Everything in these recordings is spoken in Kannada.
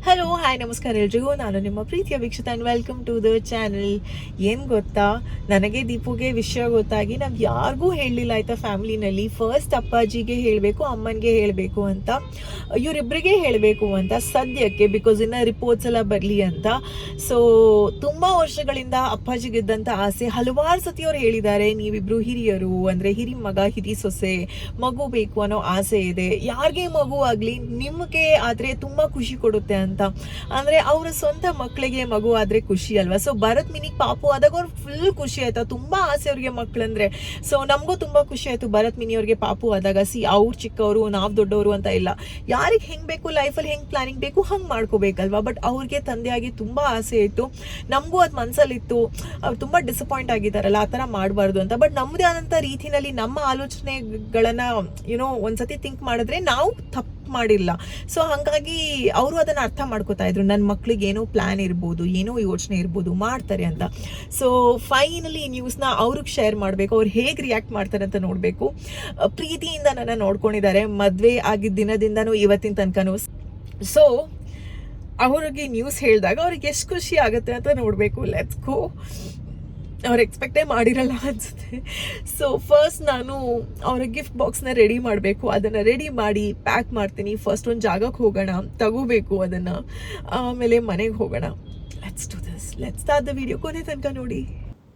ಹಲೋ ಹಾಯ್ ನಮಸ್ಕಾರ ಎಲ್ರಿಗೂ. ನಾನು ನಿಮ್ಮ ಪ್ರೀತಿಯ Veekshita and welcome to the channel. ಏನು ಗೊತ್ತಾ, ನನಗೆ ದೀಪುಗೆ ವಿಷಯ ಗೊತ್ತಾಗಿ ನಾವು ಯಾರಿಗೂ ಹೇಳಲಿಲ್ಲ ಆಯಿತಾ. ಫ್ಯಾಮ್ಲಿನಲ್ಲಿ ಫಸ್ಟ್ ಅಪ್ಪಾಜಿಗೆ ಹೇಳಬೇಕು, ಅಮ್ಮನಿಗೆ ಹೇಳಬೇಕು ಅಂತ, ಇವರಿಬ್ಬರಿಗೆ ಹೇಳಬೇಕು ಅಂತ ಸದ್ಯಕ್ಕೆ, ಬಿಕಾಸ್ ಇನ್ನು ರಿಪೋರ್ಟ್ಸ್ ಎಲ್ಲ ಬರಲಿ ಅಂತ. ಸೊ ತುಂಬ ವರ್ಷಗಳಿಂದ ಅಪ್ಪಾಜಿಗಿದ್ದಂಥ ಆಸೆ ಹಲವಾರು ಸತಿ ಅವ್ರು ಹೇಳಿದ್ದಾರೆ, ನೀವಿಬ್ಬರು ಹಿರಿಯರು, ಅಂದರೆ ಹಿರಿ ಮಗ ಹಿರಿ ಸೊಸೆ, ಮಗು ಬೇಕು ಅನ್ನೋ ಆಸೆ ಇದೆ. ಯಾರಿಗೆ ಮಗು ಆಗಲಿ ನಿಮಗೆ ಆದರೆ ತುಂಬ ಖುಷಿ ಕೊಡುತ್ತೆ ಅಂತ. ಅಂದ್ರೆ ಅವರ ಸ್ವಂತ ಮಕ್ಕಳಿಗೆ ಮಗು ಆದ್ರೆ ಖುಷಿ ಅಲ್ವಾ. ಸೊ ಭರತ್ ಮಿನಿಗೆ ಪಾಪು ಆದಾಗ ಅವ್ರು ಫುಲ್ ಖುಷಿ ಆಯ್ತಾ, ತುಂಬಾ ಆಸೆ ಅವ್ರಿಗೆ ಮಕ್ಕಳಂದ್ರೆ. ಸೊ ನಮಗೂ ತುಂಬಾ ಖುಷಿ ಆಯ್ತು ಭರತ್ ಮಿನಿ ಅವ್ರಿಗೆ ಪಾಪು ಆದಾಗ. ಅವ್ರು ಚಿಕ್ಕವರು ನಾವ್ ದೊಡ್ಡವರು ಅಂತ ಇಲ್ಲ, ಯಾರಿಗೆ ಹೆಂಗ್ ಬೇಕು ಲೈಫಲ್ಲಿ ಹೆಂಗ್ ಪ್ಲಾನಿಂಗ್ ಬೇಕು ಹಂಗ್ ಮಾಡ್ಕೋಬೇಕಲ್ವಾ. ಬಟ್ ಅವ್ರಿಗೆ ತಂದೆಯಾಗಿ ತುಂಬಾ ಆಸೆ ಇತ್ತು, ನಮಗೂ ಅದು ಮನ್ಸಲ್ಲಿತ್ತು. ಅವ್ರು ತುಂಬಾ ಡಿಸಪಾಯಿಂಟ್ ಆಗಿದ್ದಾರಲ್ಲ, ಆ ಥರ ಮಾಡಬಾರ್ದು ಅಂತ. ಬಟ್ ನಮ್ಮದೇ ಆದಂಥ ರೀತಿನಲ್ಲಿ ನಮ್ಮ ಆಲೋಚನೆಗಳನ್ನ ಒಂದ್ಸತಿ ಥಿಂಕ್ ಮಾಡಿದ್ರೆ ನಾವು ತಪ್ಪು ಮಾಡಿಲ್ಲ. ಸೊ ಹಾಗಾಗಿ ಅವರು ಅದನ್ನ ಅರ್ಥ ಮಾಡ್ಕೋತಾ ಇದ್ರು, ನನ್ನ ಮಕ್ಳಿಗೆ ಏನೋ ಪ್ಲಾನ್ ಇರ್ಬೋದು, ಏನೋ ಯೋಚನೆ ಇರ್ಬೋದು, ಮಾಡ್ತಾರೆ ಅಂತ. ಸೊ ಫೈನಲಿ ಈ ನ್ಯೂಸ್ನ ಅವ್ರಿಗೆ ಶೇರ್ ಮಾಡಬೇಕು, ಅವ್ರು ಹೇಗೆ ರಿಯಾಕ್ಟ್ ಮಾಡ್ತಾರೆ ಅಂತ ನೋಡಬೇಕು. ಪ್ರೀತಿಯಿಂದ ನನ್ನ ನೋಡ್ಕೊಂಡಿದ್ದಾರೆ ಮದುವೆ ಆಗಿದ್ದ ದಿನದಿಂದನೂ ಇವತ್ತಿನ ತನಕನೂ. ಸೊ ಅವ್ರಿಗೆ ನ್ಯೂಸ್ ಹೇಳಿದಾಗ ಅವ್ರಿಗೆ ಎಷ್ಟು ಖುಷಿ ಆಗುತ್ತೆ ಅಂತ ನೋಡಬೇಕು. Let's go. ಅವ್ರು ಎಕ್ಸ್ಪೆಕ್ಟೇ ಮಾಡಿರಲ್ಲ ಅನಿಸುತ್ತೆ. ಸೊ ಫಸ್ಟ್ ನಾನು ಅವ್ರ ಗಿಫ್ಟ್ ಬಾಕ್ಸ್ನ ರೆಡಿ ಮಾಡಬೇಕು. ಅದನ್ನು ರೆಡಿ ಮಾಡಿ ಪ್ಯಾಕ್ ಮಾಡ್ತೀನಿ. ಫಸ್ಟ್ ಒಂದು ಜಾಗಕ್ಕೆ ಹೋಗೋಣ, ತಗೋಬೇಕು ಅದನ್ನು, ಆಮೇಲೆ ಮನೆಗೆ ಹೋಗೋಣ. Let's do this. Let's start the video. ಕೊನೆ ತನಕ ನೋಡಿ.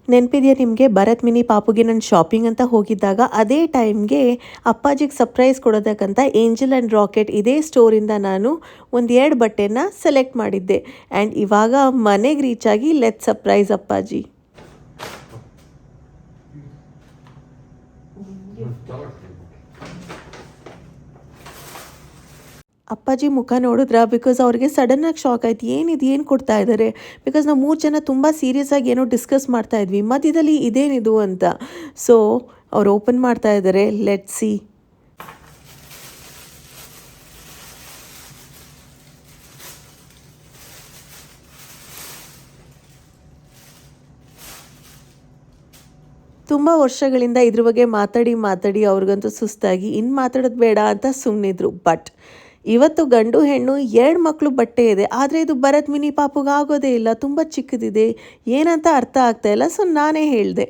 ನೆನಪಿದೆಯಾ ನಿಮಗೆ, ಭರತ್ ಮಿನಿ ಪಾಪುಗೆ ನಾನು ಶಾಪಿಂಗ್ ಅಂತ ಹೋಗಿದ್ದಾಗ ಅದೇ ಟೈಮ್ಗೆ ಅಪ್ಪಾಜಿಗೆ ಸರ್ಪ್ರೈಸ್ ಕೊಡೋದಕ್ಕಂತ ಏಂಜಲ್ ಆ್ಯಂಡ್ ರಾಕೆಟ್ ಇದೇ ಸ್ಟೋರಿಂದ ನಾನು ಒಂದು 2 ಬಟ್ಟೆನ ಸೆಲೆಕ್ಟ್ ಮಾಡಿದ್ದೆ. ಆ್ಯಂಡ್ ಇವಾಗ ಮನೆಗೆ ರೀಚ್ ಆಗಿ ಲೆಟ್ ಸರ್ಪ್ರೈಸ್ ಅಪ್ಪಾಜಿ. ಅಪ್ಪಾಜಿ ಮುಖ ನೋಡಿದ್ರ, ಬಿಕಾಸ್ ಅವ್ರಿಗೆ ಸಡನ್ನಾಗಿ ಶಾಕ್ ಆಯ್ತು, ಏನು ಕೊಡ್ತಾ ಇದ್ದಾರೆ. ಬಿಕಾಸ್ ನಾವು 3 ಜನ ತುಂಬ ಸೀರಿಯಸ್ ಆಗಿ ಏನೋ ಡಿಸ್ಕಸ್ ಮಾಡ್ತಾ ಇದ್ವಿ, ಮಧ್ಯದಲ್ಲಿ ಇದೇನಿದು ಅಂತ. ಸೊ ಅವ್ರು ಓಪನ್ ಮಾಡ್ತಾ ಇದ್ದಾರೆ. Let see. ತುಂಬ ವರ್ಷಗಳಿಂದ ಇದ್ರ ಬಗ್ಗೆ ಮಾತಾಡಿ ಅವ್ರಿಗಂತೂ ಸುಸ್ತಾಗಿ ಇನ್ನು ಮಾತಾಡೋದು ಬೇಡ ಅಂತ ಸುಮ್ಮನಿದ್ರು. ಬಟ್ ಇವತ್ತು ಗಂಡು ಹೆಣ್ಣು 2 ಮಕ್ಕಳು ಬಟ್ಟೆ ಇದೆ, ಆದರೆ ಇದು ಭರತ್ ಮಿನಿ ಪಾಪುಗೆ ಆಗೋದೇ ಇಲ್ಲ, ತುಂಬ ಚಿಕ್ಕದಿದೆ, ಏನಂತ ಅರ್ಥ ಆಗ್ತಾ ಇಲ್ಲ. ಸೊ ನಾನೇ ಹೇಳಿದೆ.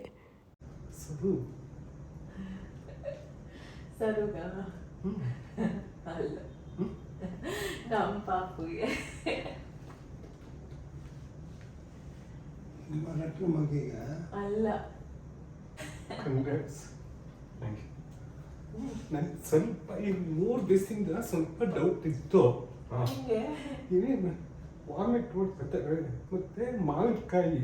ಅಲ್ಲ, ನನಗೆ ಸ್ವಲ್ಪ ಈ 3 ದಿವಸದಿಂದ ಸ್ವಲ್ಪ ಡೌಟ್ ಇತ್ತು. ಏನೇನು ವಾಮಿಟ್ ಮಾಡ್ತಾರೆ, ಮತ್ತೆ ಮಾವಿನಕಾಯಿ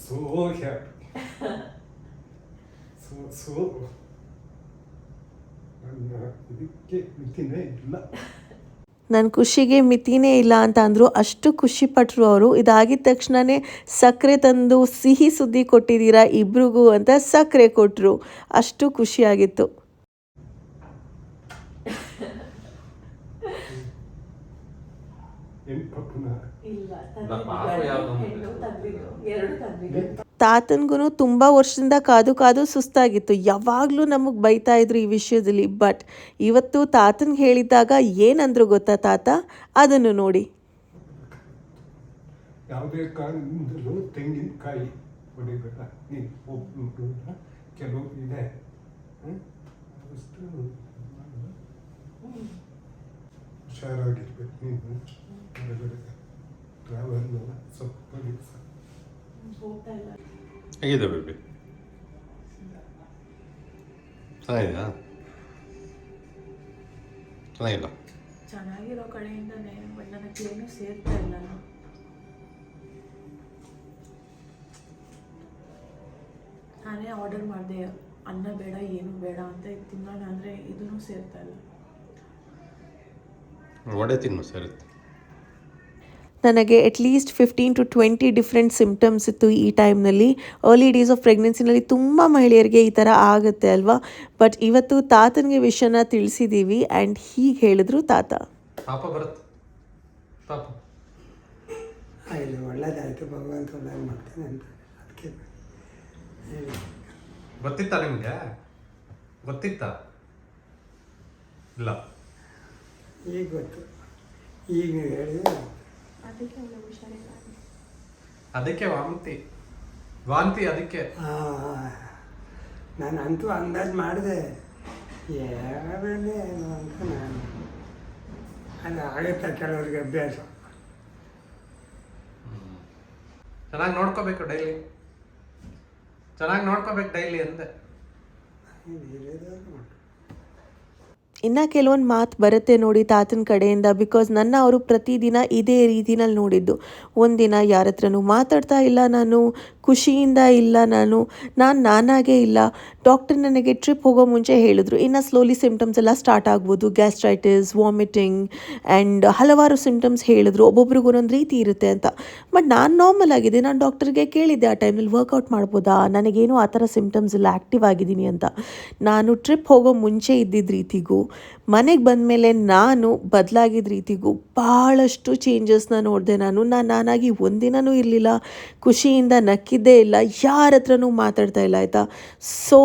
ಸೋ ಹ್ಯಾಪಿ. ಸೊ ಇದಕ್ಕೆ ಮಿತಿನೇ ಇಲ್ಲ. ನನ್ನ ಖುಷಿಗೆ ಮಿತಿನೇ ಇಲ್ಲ ಅಂತ ಅಂದರು. ಅಷ್ಟು ಖುಷಿಪಟ್ಟರು ಅವರು. ಇದಾಗಿದ್ದ ತಕ್ಷಣವೇ ಸಕ್ಕರೆ ತಂದು ಸಿಹಿ ಸುದ್ದಿ ಕೊಟ್ಟಿದ್ದೀರಾ ಇಬ್ರಿಗೂ ಅಂತ ಸಕ್ಕರೆ ಕೊಟ್ಟರು. ಅಷ್ಟು ಖುಷಿಯಾಗಿತ್ತು. ತಾತನಿಗೂ ತುಂಬ ವರ್ಷದಿಂದ ಕಾದು ಸುಸ್ತಾಗಿತ್ತು. ಯಾವಾಗಲೂ ನಮಗೆ ಬೈತಾ ಇದ್ರು ಈ ವಿಷಯದಲ್ಲಿ. ಬಟ್ ಇವತ್ತು ತಾತನಿಗೆ ಹೇಳಿದಾಗ ಏನಂದ್ರು ಗೊತ್ತಾ ತಾತ, ಅದನ್ನು ನೋಡಿ. ಯಾವುದೇ ಕಾರಣದಿಂದಲೂ ತೆಂಗಿನಕಾಯಿ ಹೊಡಿಬೇಡ, ನೀನು ಒಬ್ಬರು ಕೆಲವು ಇದೆ. ಹುಷಾರಾಗಿರ್ಬೇಕು ನೀನು. ಹೊರಗಡೆ ಟ್ರಾವೆಲ್ ಸ್ವಲ್ಪ ದಿವಸ ಹೇಗಿದೆ ಬೇಬಿ? ಚೆನ್ನಾಗಿದೆಯಾ? ಚೆನ್ನಾಗಿಲ್ಲ. ಚೆನ್ನಾಗಿರೋ ಕಡೆಯಿಂದನೇ, ಬಟ್ ನನಗೆ ಏನು ಸೇರ್ತಾ ಇಲ್ಲ. ನಾನೇ ಆರ್ಡರ್ ಮಾಡಿದೆ, ಅನ್ನ ಬೇಡ ಏನು ಬೇಡ ಅಂತ ತಿನ್ನೋಣ ಅಂದರೆ ಇದೂ ಸೇರ್ತಾ ಇಲ್ಲ. ವಡೆ ತಿನ್ನು ಸೇರುತ್ತೆ. ನನಗೆ ಅಟ್ಲೀಸ್ಟ್ 15 to 20 ಡಿಫ್ರೆಂಟ್ ಸಿಮ್ಟಮ್ಸ್ ಇತ್ತು ಈ ಟೈಮ್ನಲ್ಲಿ. ಅರ್ಲಿ ಡೇಸ್ ಆಫ್ ಪ್ರೆಗ್ನೆನ್ಸಿನಲ್ಲಿ ತುಂಬ ಮಹಿಳೆಯರಿಗೆ ಈ ಥರ ಆಗುತ್ತೆ ಅಲ್ವಾ. ಬಟ್ ಇವತ್ತು ತಾತನಿಗೆ ವಿಷಯನ ತಿಳಿಸಿದ್ದೀವಿ. ಆ್ಯಂಡ್ ಹೀಗೆ ಹೇಳಿದ್ರು ತಾತ. ಪಾಪ ಬರುತ್ತೆ, ಪಾಪ ಒಳ್ಳೇದಾಯಿತು, ಭಗವಂತ ಒಳ್ಳೇದು ಮಾಡ್ತಾನೆ ಅಂತ. ಅದಕ್ಕೆ ಗೊತ್ತಿತ್ತಾ ನಿಮಗೆ? ಗೊತ್ತಿತ್ತಾ? ಇಲ್ಲ. ಈಗ ಗೊತ್ತು. ಈಗ ಹೇಳಿದ್ರೆ ಅದಕ್ಕೆ ವಾಂತಿ ವಾಂತಿ ಅದಕ್ಕೆ. ನಾನು ಅಂತೂ ಅಂದಾಜು ಮಾಡಿದೆ ಯಾವೇ ಏನು ಅಂತ ನಾನು ಅದು ಆಗುತ್ತೆ ಕೆಲವ್ರಿಗೆ ಅಭ್ಯಾಸ. ಚೆನ್ನಾಗಿ ನೋಡ್ಕೋಬೇಕು ಡೈಲಿ, ಚೆನ್ನಾಗಿ ನೋಡ್ಕೋಬೇಕು ಡೈಲಿ ಅಂದೆ. ಇನ್ನು ಕೆಲವೊಂದು ಮಾತು ಬರುತ್ತೆ ನೋಡಿ ತಾತನ ಕಡೆಯಿಂದ. ಬಿಕಾಸ್ ನನ್ನ ಅವರು ಪ್ರತಿದಿನ ಇದೇ ರೀತಿನಲ್ಲಿ ನೋಡಿದ್ದು. ಒಂದಿನ ಯಾರ ಹತ್ರನೂ ಮಾತಾಡ್ತಾ ಇಲ್ಲ, ನಾನು ಖುಷಿಯಿಂದ ಇಲ್ಲ, ನಾನಾಗೇ ಇಲ್ಲ. ಡಾಕ್ಟರ್ ನನಗೆ ಟ್ರಿಪ್ ಹೋಗೋ ಮುಂಚೆ ಹೇಳಿದ್ರು ಇನ್ನು ಸ್ಲೋಲಿ ಸಿಮ್ಟಮ್ಸ್ ಎಲ್ಲ ಸ್ಟಾರ್ಟ್ ಆಗ್ಬೋದು, ಗ್ಯಾಸ್ಟ್ರೈಟಿಸ್, ವಾಮಿಟಿಂಗ್ ಆ್ಯಂಡ್ ಹಲವಾರು ಸಿಮ್ಟಮ್ಸ್ ಹೇಳಿದ್ರು. ಒಬ್ಬೊಬ್ರಿಗೂ ಒಂದೊಂದು ರೀತಿ ಇರುತ್ತೆ ಅಂತ. ಬಟ್ ನಾನು ನಾರ್ಮಲ್ ಆಗಿದೆ. ನಾನು ಡಾಕ್ಟರ್ಗೆ ಕೇಳಿದ್ದೆ ಆ ಟೈಮಲ್ಲಿ ವರ್ಕೌಟ್ ಮಾಡ್ಬೋದಾ, ನನಗೇನು ಆ ಥರ ಸಿಮ್ಟಮ್ಸ್ ಇಲ್ಲ, ಆ್ಯಕ್ಟಿವ್ ಆಗಿದ್ದೀನಿ ಅಂತ. ನಾನು ಟ್ರಿಪ್ ಹೋಗೋ ಮುಂಚೆ ಇದ್ದಿದ್ದ ರೀತಿಗೂ ಮನೆಗೆ ಬಂದಮೇಲೆ ನಾನು ಬದಲಾಗಿದ್ದ ರೀತಿಗೂ ಭಾಳಷ್ಟು ಚೇಂಜಸ್ನ ನೋಡಿದೆ. ನಾನಾಗಿ ಒಂದಿನವೂ ಇರಲಿಲ್ಲ, ಖುಷಿಯಿಂದ ನಕ್ಕಿದ್ದೇ ಇಲ್ಲ, ಯಾರ ಹತ್ರನೂ ಮಾತಾಡ್ತಾ ಇಲ್ಲ ಆಯಿತಾ. ಸೋ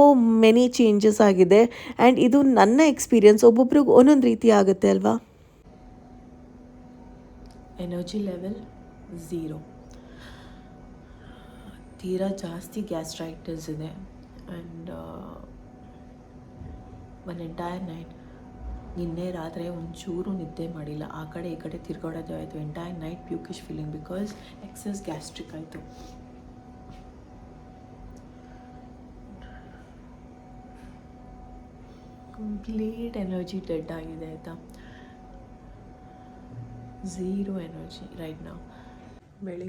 ಮೆನಿ ಚೇಂಜಸ್ ಆಗಿದೆ ಆ್ಯಂಡ್ ಇದು ನನ್ನ ಎಕ್ಸ್ಪೀರಿಯನ್ಸ್. ಒಬ್ಬೊಬ್ರಿಗೆ ಒಂದೊಂದು ರೀತಿ ಆಗುತ್ತೆ ಅಲ್ವಾ. ಎನರ್ಜಿ ಲೆವೆಲ್ 0, ತೀರಾ ಜಾಸ್ತಿ ಗ್ಯಾಸ್ಟ್ರೈಟಿಸ್ ಇದೆ ಆ್ಯಂಡ್ ಒನ್ ಎಂಟೈರ್ ನೈಟ್, ನಿನ್ನೆ ರಾತ್ರಿ ಒಂಚೂರು ನಿದ್ದೆ ಮಾಡಿಲ್ಲ, ಆ ಕಡೆ ಈ ಕಡೆ ತಿರ್ಗಾಡೋದು ಆಯಿತು. Entire night pukish feeling because excess gastric ಆಯಿತು. ಕಂಪ್ಲೀಟ್ ಎನರ್ಜಿ ಡೆಡ್ ಆಗಿದೆ ಆಯಿತಾ. 0 ಎನರ್ಜಿ ರೈಟ್ ನಾವು.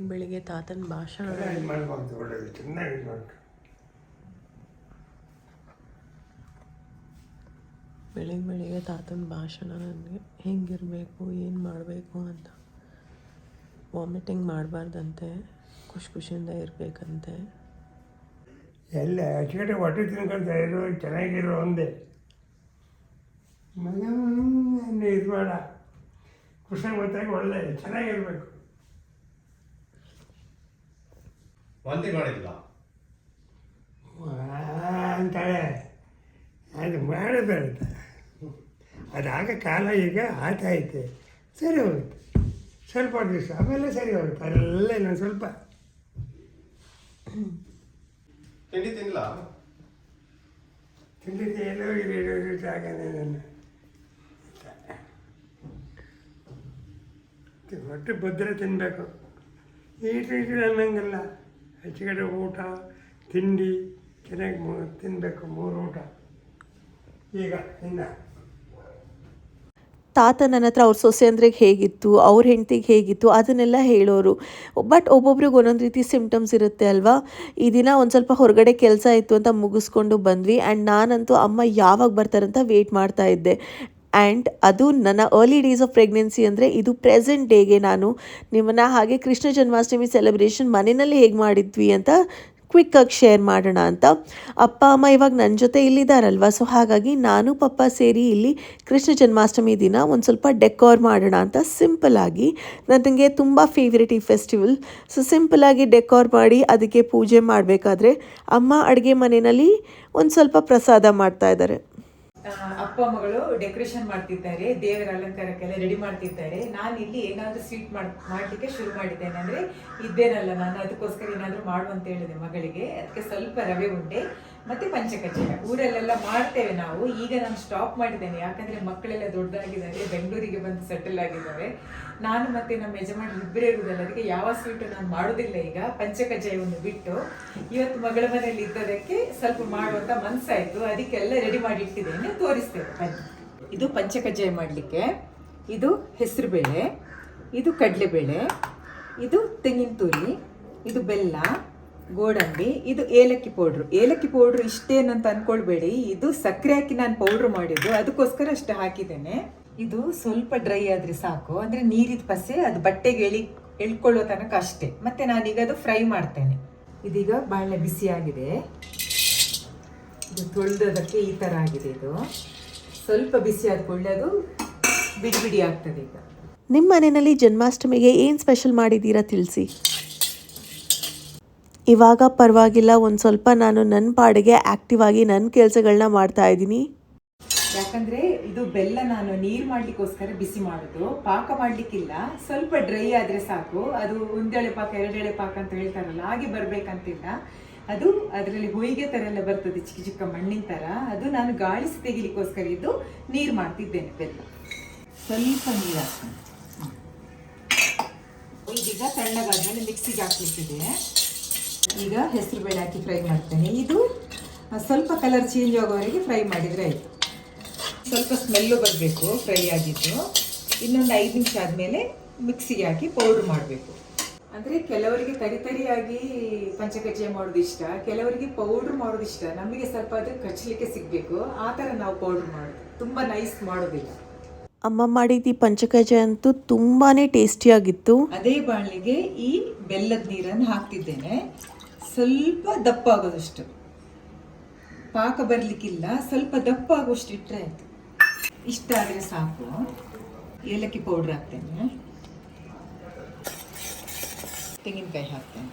ಬೆಳಿಗ್ಗೆ ತಾತನ ಭಾಷಣ ಮಾಡ್ಬೋದು, ಒಳ್ಳೆಯದು, ಚೆನ್ನಾಗಿ ಮಾಡ್ಬೋದು. ಬೆಳಿಗ್ಗೆ ತಾತನ ಭಾಷಣ ನನಗೆ ಹೆಂಗಿರಬೇಕು, ಏನು ಮಾಡಬೇಕು ಅಂತ. ವಾಮಿಟಿಂಗ್ ಮಾಡಬಾರ್ದಂತೆ, ಖುಷಿಯಿಂದ ಇರಬೇಕಂತೆ. ಎಲ್ಲ ಅಚ್ಚುಕಟ್ಟೆ ಹೊಟ್ಟೆ ತಿನ್ಕೊಳ್ತಾ ಇರೋ ಚೆನ್ನಾಗಿರೋ ಒಂದೇ ಮಗ ಇದು ಬೇಡ, ಖುಷಿ ಗೊತ್ತಾಗಿ ಒಳ್ಳೆ ಚೆನ್ನಾಗಿರ್ಬೇಕು. ವಾಂತಿ ಮಾಡಿಲ್ಲ ಅಂತಾಳೆ, ಅದು ಮಾಡಬೇಡ, ಅದಾಗ ಕಾಲ ಈಗ ಆಯ್ತೈತೆ, ಸರಿ ಹೋಗುತ್ತೆ ಸ್ವಲ್ಪ ದಿವಸ, ಆಮೇಲೆ ಸರಿ ಹೋಗುತ್ತೆ. ಅಲ್ಲ ನಾನು ಸ್ವಲ್ಪ ತಿಂಡಿ ತಿನ್ನಲ್ಲ, ತಿಂದಿದ್ದೆ ಎಲ್ಲೋ ಆಗನೆ ನನ್ನ ಹೊಟ್ಟೆ ಭದ್ರ ತಿನ್ನಬೇಕು. ಈಟು ಅನ್ನಂಗಿಲ್ಲ, ಹೆಚ್ಚುಗಡೆ ಊಟ ತಿಂಡಿ ಚೆನ್ನಾಗಿ ತಿನ್ನಬೇಕು, 3 ಊಟ. ಈಗ ಇನ್ನು ತಾತ ನನ್ನ ಹತ್ರ ಅವ್ರ ಸೊಸೆಯಂದ್ರಿಗೆ ಹೇಗಿತ್ತು, ಅವ್ರ ಹೆಂಡ್ತಿಗೆ ಹೇಗಿತ್ತು ಅದನ್ನೆಲ್ಲ ಹೇಳೋರು. ಬಟ್ ಒಬ್ಬೊಬ್ರಿಗೆ ಒಂದೊಂದು ರೀತಿ ಸಿಮ್ಟಮ್ಸ್ ಇರುತ್ತೆ ಅಲ್ವಾ. ಈ ದಿನ ಒಂದು ಸ್ವಲ್ಪ ಹೊರಗಡೆ ಕೆಲಸ ಇತ್ತು ಅಂತ ಮುಗಿಸ್ಕೊಂಡು ಬಂದ್ವಿ ಆ್ಯಂಡ್ ನಾನಂತೂ ಅಮ್ಮ ಯಾವಾಗ ಬರ್ತಾರಂತ ವೇಟ್ ಮಾಡ್ತಾ ಇದ್ದೆ. ಆ್ಯಂಡ್ ಅದು ನನ್ನ ಅರ್ಲಿ ಡೇಸ್ ಆಫ್ ಪ್ರೆಗ್ನೆನ್ಸಿ. ಅಂದರೆ ಇದು ಪ್ರೆಸೆಂಟ್ ಡೇಗೆ ನಾನು ನಿಮ್ಮನ್ನು ಹಾಗೆ ಕೃಷ್ಣ ಜನ್ಮಾಷ್ಟಮಿ ಸೆಲೆಬ್ರೇಷನ್ ಮನೆಯಲ್ಲಿ ಹೇಗೆ ಮಾಡಿದ್ವಿ ಅಂತ ಕ್ವಿಕ್ಕಾಗಿ ಶೇರ್ ಮಾಡೋಣ ಅಂತ. ಅಪ್ಪ ಅಮ್ಮ ಇವಾಗ ನನ್ನ ಜೊತೆ ಇಲ್ಲಿದ್ದಾರಲ್ವ, ಸೊ ಹಾಗಾಗಿ ನಾನು ಪಪ್ಪ ಸೇರಿ ಇಲ್ಲಿ ಕೃಷ್ಣ ಜನ್ಮಾಷ್ಟಮಿ ದಿನ ಒಂದು ಸ್ವಲ್ಪ ಡೆಕೋರ್ ಮಾಡೋಣ ಅಂತ ಸಿಂಪಲ್ಲಾಗಿ, ನನಗೆ ತುಂಬ ಫೇವ್ರೇಟ್ ಈ ಫೆಸ್ಟಿವಲ್. ಸೊ ಸಿಂಪಲ್ಲಾಗಿ ಡೆಕೋರ್ ಮಾಡಿ ಅದಕ್ಕೆ ಪೂಜೆ ಮಾಡಬೇಕಾದ್ರೆ ಅಮ್ಮ ಅಡುಗೆ ಮನೆಯಲ್ಲಿ ಒಂದು ಸ್ವಲ್ಪ ಪ್ರಸಾದ ಮಾಡ್ತಾಯಿದ್ದಾರೆ. ಅಪ್ಪ ಮಗಳು ಡೆಕೋರೇಷನ್ ಮಾಡ್ತಿದ್ದಾರೆ, ದೇವರ ಅಲಂಕಾರಕ್ಕೆಲ್ಲ ರೆಡಿ ಮಾಡ್ತಿದ್ದಾರೆ. ನಾನು ಇಲ್ಲಿ ಏನಾದರೂ ಸ್ವೀಟ್ ಮಾಡಲಿಕ್ಕೆ ಶುರು ಮಾಡಿದ್ದೇನೆ. ಅಂದರೆ ಇದ್ದೇನಲ್ಲ ನಾನು, ಅದಕ್ಕೋಸ್ಕರ ಏನಾದರೂ ಮಾಡು ಅಂತ ಹೇಳಿದೆ ಮಗಳಿಗೆ. ಅದಕ್ಕೆ ಸ್ವಲ್ಪ ರವೆ ಉಂಡೆ ಮತ್ತು ಪಂಚಕಜ್ಜಾಯ ಊರಲ್ಲೆಲ್ಲ ಮಾಡ್ತೇವೆ ನಾವು. ಈಗ ನಾನು ಸ್ಟಾಪ್ ಮಾಡಿದ್ದೇನೆ, ಯಾಕಂದರೆ ಮಕ್ಕಳೆಲ್ಲ ದೊಡ್ಡದಾಗಿದ್ದಾರೆ, ಬೆಂಗಳೂರಿಗೆ ಬಂದು ಸೆಟಲ್ ಆಗಿದ್ದಾರೆ. ನಾನು ಮತ್ತು ನಮ್ಮ ಯಜಮಾನಿ ಇಬ್ಬರೇ ಇರುವುದಲ್ಲ, ಅದಕ್ಕೆ ಯಾವ ಸ್ವೀಟು ನಾನು ಮಾಡೋದಿಲ್ಲ ಈಗ, ಪಂಚಕಜ್ಜಾಯವನ್ನು ಬಿಟ್ಟು. ಇವತ್ತು ಮಗಳ ಮನೆಯಲ್ಲಿ ಇದ್ದದಕ್ಕೆ ಸ್ವಲ್ಪ ಮಾಡುವಂಥ ಮನಸ್ಸಾಯಿತು, ಅದಕ್ಕೆಲ್ಲ ರೆಡಿ ಮಾಡಿ ಇಟ್ಟಿದ್ದೇನೆ, ತೋರಿಸ್ತೇವೆ ಬನ್ನಿ. ಇದು ಪಂಚಕಜ್ಜಾಯ ಮಾಡಲಿಕ್ಕೆ, ಇದು ಹೆಸರುಬೇಳೆ, ಇದು ಕಡಲೆಬೇಳೆ, ಇದು ತೆಂಗಿನ ತುರಿ, ಇದು ಬೆಲ್ಲ, ಗೋಡಂಬಿ, ಇದು ಏಲಕ್ಕಿ ಪೌಡ್ರು. ಏಲಕ್ಕಿ ಪೌಡ್ರು ಇಷ್ಟೇನಂತ ಅಂದ್ಕೊಳ್ಬೇಡಿ, ಇದು ಸಕ್ಕರೆ ಹಾಕಿ ನಾನು ಪೌಡ್ರ್ ಮಾಡಿದ್ದು, ಅದಕ್ಕೋಸ್ಕರ ಅಷ್ಟು ಹಾಕಿದ್ದೇನೆ. ಇದು ಸ್ವಲ್ಪ ಡ್ರೈ ಆದರೆ ಸಾಕು, ಅಂದರೆ ನೀರಿದ ಪಸೆ ಅದು ಬಟ್ಟೆಗೆ ಎಳ್ಕೊಳ್ಳೋ ತನಕ ಅಷ್ಟೇ. ಮತ್ತು ನಾನೀಗ ಅದು ಫ್ರೈ ಮಾಡ್ತೇನೆ. ಇದೀಗ ಬಾಳೆ ಬಿಸಿಯಾಗಿದೆ, ಇದು ತೊಳೆದೋದಕ್ಕೆ ಈ ಥರ ಆಗಿದೆ. ಇದು ಸ್ವಲ್ಪ ಬಿಸಿ ಆದ್ಕೊಳ್ಳಿ, ಅದು ಬಿಡಿ ಬಿಡಿ ಆಗ್ತದೆ. ಈಗ ನಿಮ್ಮ ಮನೆಯಲ್ಲಿ ಜನ್ಮಾಷ್ಟಮಿಗೆ ಏನು ಸ್ಪೆಷಲ್ ಮಾಡಿದ್ದೀರಾ ತಿಳಿಸಿ. ಇವಾಗ ಪರವಾಗಿಲ್ಲ, ಒಂದು ಸ್ವಲ್ಪ ನಾನು ನನ್ನ ಪಾಡಿಗೆ ಆ್ಯಕ್ಟಿವ್ ಆಗಿ ನನ್ನ ಕೆಲಸಗಳನ್ನ ಮಾಡ್ತಾ ಇದ್ದೀನಿ. ಯಾಕಂದರೆ ಇದು ಬೆಲ್ಲ ನಾನು ನೀರು ಮಾಡಲಿಕ್ಕೋಸ್ಕರ ಬಿಸಿ ಮಾಡೋದು, ಪಾಕ ಮಾಡಲಿಕ್ಕಿಲ್ಲ. ಸ್ವಲ್ಪ ಡ್ರೈ ಆದರೆ ಸಾಕು. ಅದು ಒಂದೆಳೆ ಪಾಕ ಎರಡೆಳೆ ಪಾಕ ಅಂತ ಹೇಳ್ತಾರಲ್ಲ, ಹಾಗೆ ಬರಬೇಕಂತಿಲ್ಲ. ಅದು ಅದರಲ್ಲಿ ಹೊಯ್ಗೆ ಥರ ಎಲ್ಲ ಬರ್ತದೆ, ಚಿಕ್ಕ ಚಿಕ್ಕ ಮಣ್ಣಿನ ಥರ. ಅದು ನಾನು ಗಾಳಿಸಿ ತೆಗಿಲಿಕ್ಕೋಸ್ಕರ ಇದು ನೀರು ಮಾಡ್ತಿದ್ದೇನೆ. ಬೆಲ್ಲ ಸ್ವಲ್ಪ ನೀರು ಹಾಕ್ತೀನಿ. ಇದೀಗ ತಣ್ಣಗಾದ್ಮೇಲೆ ಮಿಕ್ಸಿಗೆ ಹಾಕ್ಲಿಕ್ಕಿದೆ. ಈಗ ಹೆಸರು ಬೇಳೆ ಹಾಕಿ ಫ್ರೈ ಮಾಡ್ತೇನೆ. ಇದು ಸ್ವಲ್ಪ ಕಲರ್ ಚೇಂಜ್ ಆಗೋವರೆಗೆ ಫ್ರೈ ಮಾಡಿದರೆ ಆಯಿತು. ಸ್ವಲ್ಪ ಸ್ಮೆಲ್ಲು ಬರಬೇಕು ಫ್ರೈ ಆಗಿದ್ದು. ಇನ್ನೊಂದು 5 ನಿಮಿಷ ಆದಮೇಲೆ ಮಿಕ್ಸಿಗೆ ಹಾಕಿ ಪೌಡ್ರ್ ಮಾಡಬೇಕು. ಅಂದರೆ ಕೆಲವರಿಗೆ ತರಿಯಾಗಿ ಪಂಚಕಜ್ಜಾಯ ಮಾಡೋದು ಇಷ್ಟ, ಕೆಲವರಿಗೆ ಪೌಡ್ರ್ ಮಾಡೋದು ಇಷ್ಟ. ನಮಗೆ ಸ್ವಲ್ಪ ಅದು ಕಚ್ಚಲಿಕ್ಕೆ ಸಿಗಬೇಕು, ಆ ಥರ ನಾವು ಪೌಡ್ರ್ ಮಾಡೋದು. ತುಂಬ ನೈಸ್ ಮಾಡೋದಿಲ್ಲ. ಅಮ್ಮ ಮಾಡಿದ ಈ ಪಂಚಕಜ್ಜಾಯ ಅಂತೂ ತುಂಬಾ ಟೇಸ್ಟಿಯಾಗಿತ್ತು. ಅದೇ ಬಾಣಲಿಗೆ ಈ ಬೆಲ್ಲದ ನೀರನ್ನು ಹಾಕ್ತಿದ್ದೇನೆ. ಸ್ವಲ್ಪ ದಪ್ಪ ಆಗೋದಷ್ಟು, ಪಾಕ ಬರಲಿಕ್ಕಿಲ್ಲ, ಸ್ವಲ್ಪ ದಪ್ಪ ಆಗೋಷ್ಟು ಇಟ್ಟರೆ ಆಯಿತು. ಇಷ್ಟ ಆದರೆ ಸಾಕು. ಏಲಕ್ಕಿ ಪೌಡ್ರ್ ಹಾಕ್ತೇನೆ, ತೆಂಗಿನಕಾಯಿ ಹಾಕ್ತೇನೆ.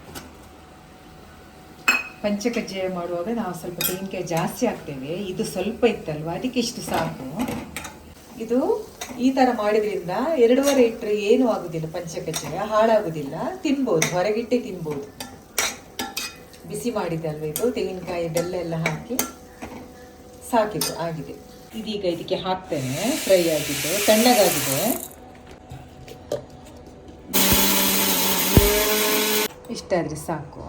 ಪಂಚಕಜ್ಜಾಯ ಮಾಡುವಾಗ ನಾವು ಸ್ವಲ್ಪ ತೆಂಗಿನಕಾಯಿ ಜಾಸ್ತಿ ಹಾಕ್ತೇವೆ. ಇದು ಸ್ವಲ್ಪ ಇತ್ತಲ್ವ, ಅದಕ್ಕೆ ಇಷ್ಟು ಸಾಕು. ಇದು ಈ ಥರ ಮಾಡಿದ್ರಿಂದ 2.5 ಇಟ್ಟರೆ ಏನೂ ಆಗೋದಿಲ್ಲ. ಪಂಚಕಜ್ಜಾಯ ಹಾಳಾಗೋದಿಲ್ಲ, ತಿನ್ಬೋದು, ಹೊರಗಿಟ್ಟೆ ತಿನ್ಬೋದು. ಬಿಸಿ ಮಾಡಿದ್ದಲ್ವ ಇದು, ತೆಂಗಿನಕಾಯಿ ಬೆಲ್ಲ ಎಲ್ಲ ಹಾಕಿ ಸಾಕಿದ್ದು ಆಗಿದೆ. ಇದೀಗ ಇದಕ್ಕೆ ಹಾಕ್ತೇನೆ ಫ್ರೈ ಆಗಿದ್ದು, ತಣ್ಣಗಾಗಿದೆ. ಇಷ್ಟಾದರೆ ಸಾಕು,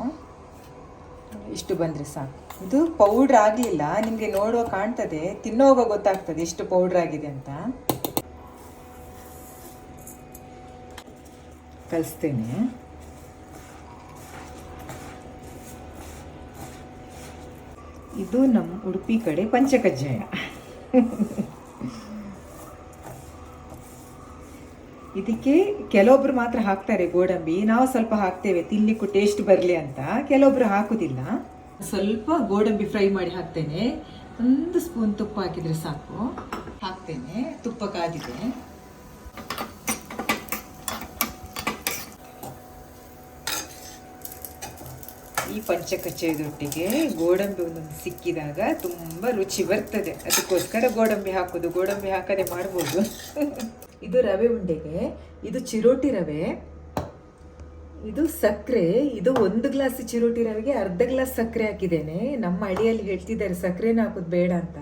ಇಷ್ಟು ಬಂದರೆ ಸಾಕು. ಇದು ಪೌಡ್ರ್ ಆಗಲಿಲ್ಲ, ನಿಮಗೆ ನೋಡುವ ಕಾಣ್ತದೆ, ತಿನ್ನೋವಾಗ ಗೊತ್ತಾಗ್ತದೆ ಎಷ್ಟು ಪೌಡ್ರ್ ಆಗಿದೆ ಅಂತ. ಕಲಿಸ್ತೇನೆ. ಇದು ನಮ್ಮ ಉಡುಪಿ ಕಡೆ ಪಂಚಕಜ್ಜಾಯ. ಇದಕ್ಕೆ ಕೆಲವೊಬ್ರು ಮಾತ್ರ ಹಾಕ್ತಾರೆ ಗೋಡಂಬಿ, ನಾವು ಸ್ವಲ್ಪ ಹಾಕ್ತೇವೆ ತಿನ್ಲಿಕ್ಕೂ ಟೇಸ್ಟ್ ಬರಲಿ ಅಂತ. ಕೆಲವೊಬ್ರು ಹಾಕುದಿಲ್ಲ. ಸ್ವಲ್ಪ ಗೋಡಂಬಿ ಫ್ರೈ ಮಾಡಿ ಹಾಕ್ತೇನೆ. 1 ಸ್ಪೂನ್ ತುಪ್ಪ ಹಾಕಿದರೆ ಸಾಕು. ಹಾಕ್ತೇನೆ, ತುಪ್ಪ ಕಾದಿದೆ. ಈ ಪಂಚಕಜ್ಜಾಯದೊಟ್ಟಿಗೆ ಗೋಡಂಬಿ ಒಂದೊಂದು ಸಿಕ್ಕಿದಾಗ ತುಂಬ ರುಚಿ ಬರ್ತದೆ. ಅದಕ್ಕೋಸ್ಕರ ಗೋಡಂಬಿ ಹಾಕೋದು, ಗೋಡಂಬಿ ಹಾಕದೆ ಮಾಡ್ಬೋದು. ಇದು ರವೆ ಉಂಡೆಗೆ, ಇದು ಚಿರೋಟಿ ರವೆ, ಇದು ಸಕ್ಕರೆ. ಇದು 1 ಗ್ಲಾಸ್ ಚಿರೋಟಿ ರವೆಗೆ ಅರ್ಧ ಗ್ಲಾಸ್ ಸಕ್ಕರೆ ಹಾಕಿದ್ದೇನೆ. ನಮ್ಮ ಅಡಿಯಲ್ಲಿ ಹೇಳ್ತಿದ್ದಾರೆ ಸಕ್ಕರೆನ ಹಾಕೋದು ಬೇಡ ಅಂತ.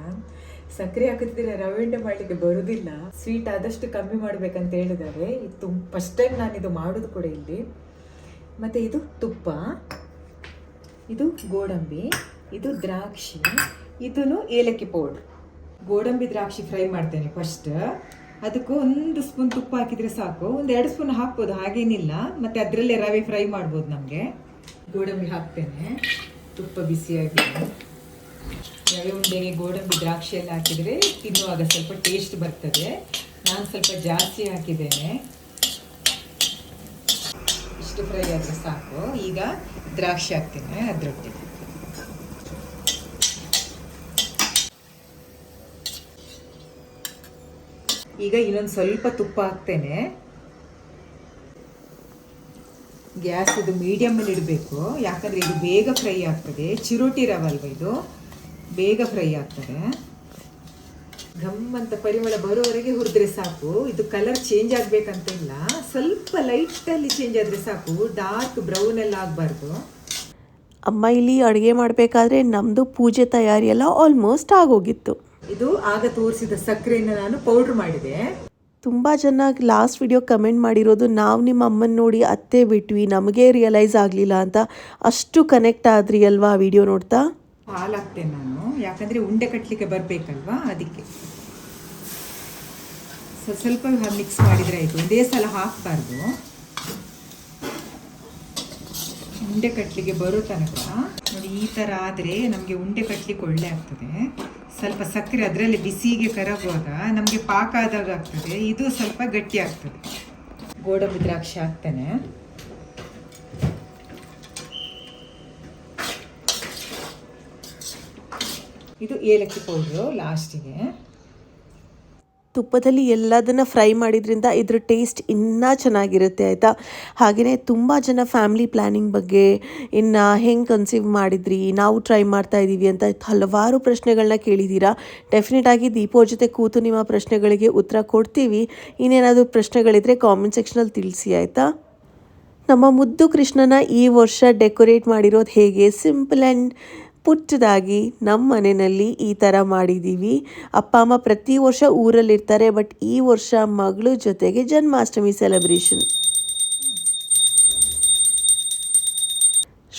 ಸಕ್ಕರೆ ಹಾಕಿದ್ರೆ ರವೆ ಉಂಡೆ ಮಾಡಲಿಕ್ಕೆ ಬರೋದಿಲ್ಲ, ಸ್ವೀಟ್ ಆದಷ್ಟು ಕಮ್ಮಿ ಮಾಡಬೇಕಂತ ಹೇಳಿದ್ದಾರೆ. ಇದು ಫಸ್ಟ್ ಟೈಮ್ ನಾನು ಇದು ಮಾಡೋದು ಕೂಡ ಇಲ್ಲಿ. ಮತ್ತು ಇದು ತುಪ್ಪ, ಇದು ಗೋಡಂಬಿ, ಇದು ದ್ರಾಕ್ಷಿ, ಇದೂ ಏಲಕ್ಕಿ ಪೌಡ್ರ್. ಗೋಡಂಬಿ ದ್ರಾಕ್ಷಿ ಫ್ರೈ ಮಾಡ್ತೇನೆ ಫಸ್ಟ್. ಅದಕ್ಕೂ 1 ಸ್ಪೂನ್ ತುಪ್ಪ ಹಾಕಿದರೆ ಸಾಕು. 1-2 ಸ್ಪೂನ್ ಹಾಕ್ಬೋದು, ಹಾಗೇನಿಲ್ಲ. ಮತ್ತು ಅದರಲ್ಲೇ ರವೆ ಫ್ರೈ ಮಾಡ್ಬೋದು ನಮಗೆ. ಗೋಡಂಬಿ ಹಾಕ್ತೇನೆ, ತುಪ್ಪ ಬಿಸಿಯಾಗಿದೆ. ರವೆ ಉಂಡೆಗೆ ಗೋಡಂಬಿ ದ್ರಾಕ್ಷಿ ಎಲ್ಲ ಹಾಕಿದರೆ ತಿನ್ನುವಾಗ ಸ್ವಲ್ಪ ಟೇಸ್ಟ್ ಬರ್ತದೆ. ನಾನು ಸ್ವಲ್ಪ ಜಾಸ್ತಿ ಹಾಕಿದ್ದೇನೆ. ಇಷ್ಟು ಫ್ರೈ ಆದರೆ ಸಾಕು. ಈಗ ದ್ರಾಕ್ಷಿ ಹಾಕ್ತೇನೆ ಅದರೊಟ್ಟಿಗೆ. ಈಗ ಇನ್ನೊಂದು ಸ್ವಲ್ಪ ತುಪ್ಪ ಹಾಕ್ತೇನೆ. ಗ್ಯಾಸ್ ಇದು ಮೀಡಿಯಮ್ಮಲ್ಲಿ ಇಡಬೇಕು, ಯಾಕಂದರೆ ಇದು ಬೇಗ ಫ್ರೈ ಆಗ್ತದೆ. ಚಿರೋಟಿ ರವೆ ಅಲ್ವ, ಇದು ಬೇಗ ಫ್ರೈ ಆಗ್ತದೆ. ಘಮ್ಮಂತ ಪರಿಮಳ ಬರೋವರೆಗೆ ಹುರಿದ್ರೆ ಸಾಕು. ಇದು ಕಲರ್ ಚೇಂಜ್ ಆಗಬೇಕಂತ ಇಲ್ಲ, ಸ್ವಲ್ಪ ಲೈಟಲ್ಲಿ ಚೇಂಜ್ ಆದರೆ ಸಾಕು. ಡಾರ್ಕ್ ಬ್ರೌನ್ ಎಲ್ಲ ಆಗಬಾರ್ದು. ಅಮ್ಮ ಇಲ್ಲಿ ಅಡುಗೆ ಮಾಡಬೇಕಾದ್ರೆ ನಮ್ಮದು ಪೂಜೆ ತಯಾರಿ ಎಲ್ಲ ಆಲ್ಮೋಸ್ಟ್ ಆಗೋಗಿತ್ತು. ಇದು ಆಗ ತೋರಿಸಿದ ಸಕ್ಕರೆಯನ್ನು ನಾನು ಪೌಡ್ರ್ ಮಾಡಿದೆ. ತುಂಬ ಜನ ಲಾಸ್ಟ್ ವಿಡಿಯೋ ಕಮೆಂಟ್ ಮಾಡಿರೋದು, ನಾವು ನಿಮ್ಮ ಅಮ್ಮನ ನೋಡಿ ಅತ್ತೆ ಬಿಟ್ವಿ, ನಮಗೆ ರಿಯಲೈಸ್ ಆಗಲಿಲ್ಲ ಅಂತ. ಅಷ್ಟು ಕನೆಕ್ಟ್ ಆದ್ರಿ ಅಲ್ವಾ ವಿಡಿಯೋ ನೋಡ್ತಾ. ಹಾಲು ಹಾಕ್ತೇನೆ ನಾನು, ಯಾಕಂದರೆ ಉಂಡೆ ಕಟ್ಟಲಿಕ್ಕೆ ಬರಬೇಕಲ್ವಾ, ಅದಕ್ಕೆ ಸ್ವಲ್ಪ ಮಿಕ್ಸ್ ಮಾಡಿದರೆ ಆಯಿತು. ಒಂದೇ ಸಲ ಹಾಕಬಾರ್ದು, ಉಂಡೆ ಕಟ್ಟಲಿಕ್ಕೆ ಬರೋ ತನಕ. ನೋಡಿ ಈ ಥರ ಆದರೆ ನಮಗೆ ಉಂಡೆ ಕಟ್ಟಲಿಕ್ಕೆ ಒಳ್ಳೆ ಆಗ್ತದೆ. ಸ್ವಲ್ಪ ಸಕ್ಕರೆ ಅದರಲ್ಲಿ ಬಿಸಿಗೆ ಕರಗುವಾಗ ನಮಗೆ ಪಾಕ ಆದಾಗ ಆಗ್ತದೆ. ಇದು ಸ್ವಲ್ಪ ಗಟ್ಟಿ ಆಗ್ತದೆ. ಗೋಡಂಬಿ ದ್ರಾಕ್ಷಿ ಹಾಕ್ತೇನೆ. ಇದು ಏಲಕ್ಕಿ ಪೌಡ್ರು ಲಾಸ್ಟಿಗೆ. ತುಪ್ಪದಲ್ಲಿ ಎಲ್ಲದನ್ನು ಫ್ರೈ ಮಾಡಿದ್ರಿಂದ ಇದ್ರ ಟೇಸ್ಟ್ ಇನ್ನೂ ಚೆನ್ನಾಗಿರುತ್ತೆ ಆಯಿತಾ. ಹಾಗೆಯೇ ತುಂಬ ಜನ ಫ್ಯಾಮ್ಲಿ ಪ್ಲ್ಯಾನಿಂಗ್ ಬಗ್ಗೆ ಇನ್ನು ಹೆಂಗೆ ಕನ್ಸೀವ್ ಮಾಡಿದ್ರಿ, ನಾವು ಟ್ರೈ ಮಾಡ್ತಾ ಇದ್ದೀವಿ ಅಂತ ಹಲವಾರು ಪ್ರಶ್ನೆಗಳನ್ನ ಕೇಳಿದ್ದೀರಾ. ಡೆಫಿನೆಟಾಗಿ ದೀಪೋ ಜೊತೆ ಕೂತು ನಿಮ್ಮ ಪ್ರಶ್ನೆಗಳಿಗೆ ಉತ್ತರ ಕೊಡ್ತೀವಿ. ಇನ್ನೇನಾದರೂ ಪ್ರಶ್ನೆಗಳಿದ್ದರೆ ಕಾಮೆಂಟ್ ಸೆಕ್ಷನಲ್ಲಿ ತಿಳಿಸಿ ಆಯಿತಾ. ನಮ್ಮ ಮುದ್ದು ಕೃಷ್ಣನ ಈ ವರ್ಷ ಡೆಕೋರೇಟ್ ಮಾಡಿರೋದು ಹೇಗೆ, ಸಿಂಪಲ್ ಆ್ಯಂಡ್ ಪುಟ್ಟದಾಗಿ ನಮ್ಮ ಮನೆಯಲ್ಲಿ ಈ ಥರ ಮಾಡಿದ್ದೀವಿ. ಅಪ್ಪ ಅಮ್ಮ ಪ್ರತಿ ವರ್ಷ ಊರಲ್ಲಿರ್ತಾರೆ, ಬಟ್ ಈ ವರ್ಷ ಮಗಳು ಜೊತೆಗೆ ಜನ್ಮಾಷ್ಟಮಿ ಸೆಲೆಬ್ರೇಷನ್.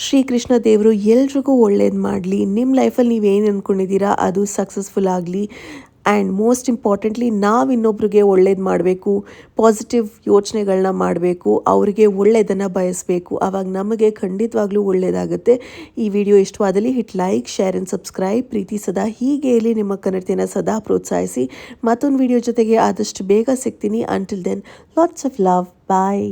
ಶ್ರೀಕೃಷ್ಣ ದೇವರು ಎಲ್ರಿಗೂ ಒಳ್ಳೇದು ಮಾಡಲಿ. ನಿಮ್ಮ ಲೈಫಲ್ಲಿ ನೀವೇನು ಅಂದ್ಕೊಂಡಿದ್ದೀರಾ ಅದು ಸಕ್ಸಸ್ಫುಲ್ ಆಗಲಿ. ಆ್ಯಂಡ್ ಮೋಸ್ಟ್ ಇಂಪಾರ್ಟೆಂಟ್ಲಿ ನಾವು ಇನ್ನೊಬ್ರಿಗೆ ಒಳ್ಳೇದು ಮಾಡಬೇಕು, ಪಾಸಿಟಿವ್ ಯೋಚನೆಗಳನ್ನ ಮಾಡಬೇಕು, ಅವರಿಗೆ ಒಳ್ಳೆಯದನ್ನು ಬಯಸಬೇಕು. ಆವಾಗ ನಮಗೆ ಖಂಡಿತವಾಗ್ಲೂ ಒಳ್ಳೆಯದಾಗುತ್ತೆ. ಈ ವಿಡಿಯೋ ಇಷ್ಟವಾದಲ್ಲಿ hit like, share and subscribe. ಪ್ರೀತಿ ಸದಾ ಹೀಗೆ ಇರಲಿ. ನಿಮ್ಮ ಕನ್ನಡತೆಯನ್ನು ಸದಾ ಪ್ರೋತ್ಸಾಹಿಸಿ. ಮತ್ತೊಂದು ವಿಡಿಯೋ ಜೊತೆಗೆ ಆದಷ್ಟು ಬೇಗ ಸಿಗ್ತೀನಿ. Until then lots of love. Bye.